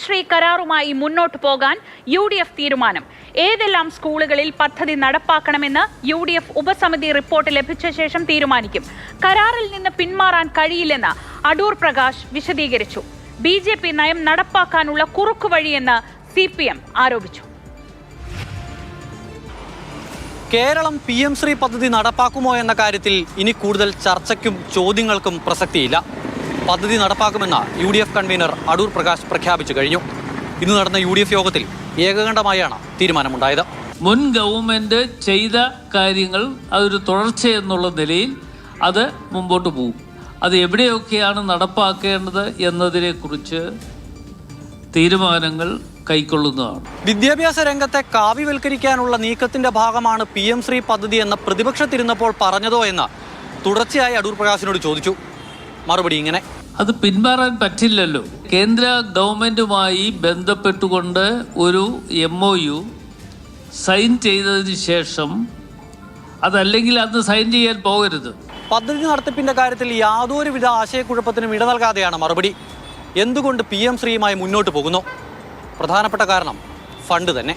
ശ്രീ കരാറുമായി മുന്നോട്ട് പോകാൻ UDF തീരുമാനം. ഏതെല്ലാം സ്കൂളുകളിൽ പദ്ധതി നടപ്പാക്കണമെന്ന് UDF ഉപസമിതി റിപ്പോർട്ട് ലഭിച്ച ശേഷം തീരുമാനിക്കും. കരാറിൽ നിന്ന് പിന്മാറാൻ കഴിയില്ലെന്ന് അടൂർ പ്രകാശ് വിശദീകരിച്ചു. BJP നയം നടപ്പാക്കാനുള്ള കുറുക്കുവഴിയെന്ന് CPM ആരോപിച്ചു. കേരളം PM ശ്രീ പദ്ധതി നടപ്പാക്കുമോ എന്ന കാര്യത്തിൽ ഇനി കൂടുതൽ ചർച്ചയ്ക്കും ചോദ്യങ്ങൾക്കും പ്രസക്തിയില്ല. പദ്ധതി നടപ്പാക്കുമെന്ന് UDF കൺവീനർ അടൂർ പ്രകാശ് പ്രഖ്യാപിച്ചു കഴിഞ്ഞു. ഇന്ന് നടന്ന UDF യോഗത്തിൽ ഏകകണ്ഠമായാണ് തീരുമാനമുണ്ടായത്. മുൻ ഗവൺമെന്റ് ചെയ്ത കാര്യങ്ങൾ അതൊരു തുടർച്ചയെന്നുള്ള നിലയിൽ അത് മുമ്പോട്ട് പോകും. അത് എവിടെയൊക്കെയാണ് നടപ്പാക്കേണ്ടത് എന്നതിനെക്കുറിച്ച് തീരുമാനങ്ങൾ കൈക്കൊള്ളുന്നതാണ്. വിദ്യാഭ്യാസ രംഗത്തെ കാവ്യവൽക്കരിക്കാനുള്ള നീക്കത്തിന്റെ ഭാഗമാണ് PM ശ്രീ പദ്ധതി എന്ന് പ്രതിപക്ഷത്തിരുന്നപ്പോൾ പറഞ്ഞതോ എന്ന് തുടർച്ചയായി അടൂർ പ്രകാശിനോട് ചോദിച്ചു. മറുപടി ഇങ്ങനെ: അത് പിന്മാറാൻ പറ്റില്ലല്ലോ. കേന്ദ്ര ഗവൺമെന്റുമായി ബന്ധപ്പെട്ടുകൊണ്ട് ഒരു MOU സൈൻ ചെയ്തതിന് ശേഷം അതല്ലെങ്കിൽ അന്ന് സൈൻ ചെയ്യാൻ പോകരുത്. പദ്ധതി നടത്തിപ്പിന്റെ കാര്യത്തിൽ യാതൊരുവിധ ആശയക്കുഴപ്പത്തിനും ഇട നൽകാതെയാണ് മറുപടി. എന്തുകൊണ്ട് PM ശ്രീയുമായി മുന്നോട്ട് പോകുന്നു? പ്രധാനപ്പെട്ട കാരണം ഫണ്ട് തന്നെ.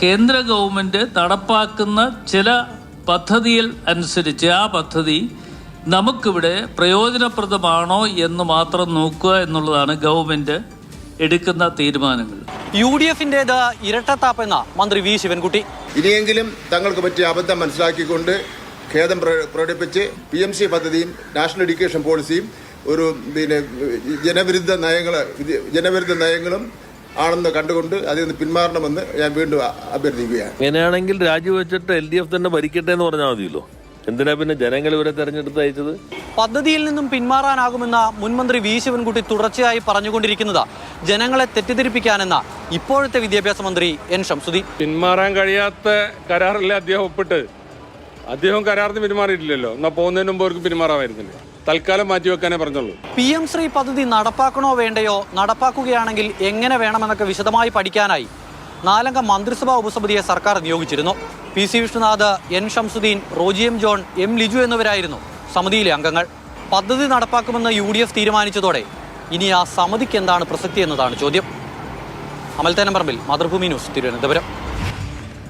കേന്ദ്ര ഗവൺമെന്റ് നടപ്പാക്കുന്ന ചില പദ്ധതിയിൽ അനുസരിച്ച് ആ പദ്ധതി നമുക്കിവിടെ പ്രയോജനപ്രദമാണോ എന്ന് മാത്രം നോക്കുക എന്നുള്ളതാണ് ഗവൺമെന്റ് എടുക്കുന്ന തീരുമാനങ്ങൾ. UDFന്റേത് ഇരട്ടത്താപ്പെന്ന മന്ത്രി V ശിവൻകുട്ടി. ഇനിയെങ്കിലും തങ്ങൾക്ക് പറ്റിയ അബദ്ധം മനസ്സിലാക്കിക്കൊണ്ട് ഖേദം പ്രകടിപ്പിച്ച് PM ശ്രീ പദ്ധതിയും നാഷണൽ എഡ്യൂക്കേഷൻ പോളിസിയും ഒരു ജനവിരുദ്ധ നയങ്ങളും ആണെന്ന് കണ്ടുകൊണ്ട് അതിൽ നിന്ന് പിന്മാറണമെന്ന് ഞാൻ വീണ്ടും അഭ്യർത്ഥിക്കുകയാണ്. അങ്ങനെയാണെങ്കിൽ രാജിവെച്ചിട്ട് LDF തന്നെ ഭരിക്കട്ടെ എന്ന് പറഞ്ഞാൽ മതിയല്ലോ. എന്തിനാ പിന്നെ ജനങ്ങൾ ഇവരെ തെരഞ്ഞെടുത്ത് അയച്ചത്? പദ്ധതിയിൽ നിന്നും പിന്മാറാനാകുമെന്ന മുൻമന്ത്രി V ശിവൻകുട്ടി തുടർച്ചയായി പറഞ്ഞുകൊണ്ടിരിക്കുന്നത് ജനങ്ങളെ തെറ്റിദ്ധരിപ്പിക്കാനെന്ന ഇപ്പോഴത്തെ വിദ്യാഭ്യാസ മന്ത്രി N ഷംസുദ്ദീൻ. പിന്മാറാൻ കഴിയാത്ത കരാറല്ലേ അദ്ദേഹം ഒപ്പിട്ട്? അദ്ദേഹം കരാറിന് പിന്മാറിയിട്ടില്ലല്ലോ. എന്നാൽ പോകുന്നതിന് മുമ്പ് അവർക്ക് പിന്മാറാമായിരുന്നില്ല. തൽക്കാലം മാറ്റിവെക്കാനേ പറഞ്ഞുള്ളൂ. PM ശ്രീ പദ്ധതി നടപ്പാക്കണോ വേണ്ടയോ, നടപ്പാക്കുകയാണെങ്കിൽ എങ്ങനെ വേണമെന്നൊക്കെ വിശദമായി പഠിക്കാനായി 4 അംഗ മന്ത്രിസഭാ ഉപസമിതിയെ സർക്കാർ നിയോഗിച്ചിരുന്നു. PC Vishnunath, N Shamsuddeen, Roji M John, M Liju എന്നിവരായിരുന്നു സമിതിയിലെ അംഗങ്ങൾ. പദ്ധതി നടപ്പാക്കുമെന്ന് UDF തീരുമാനിച്ചതോടെ ഇനി ആ സമിതിക്ക് എന്താണ് പ്രസക്തി എന്നതാണ് ചോദ്യം. അമൽ തേനമ്പറമ്പിൽ, മാതൃഭൂമി ന്യൂസ്, തിരുവനന്തപുരം.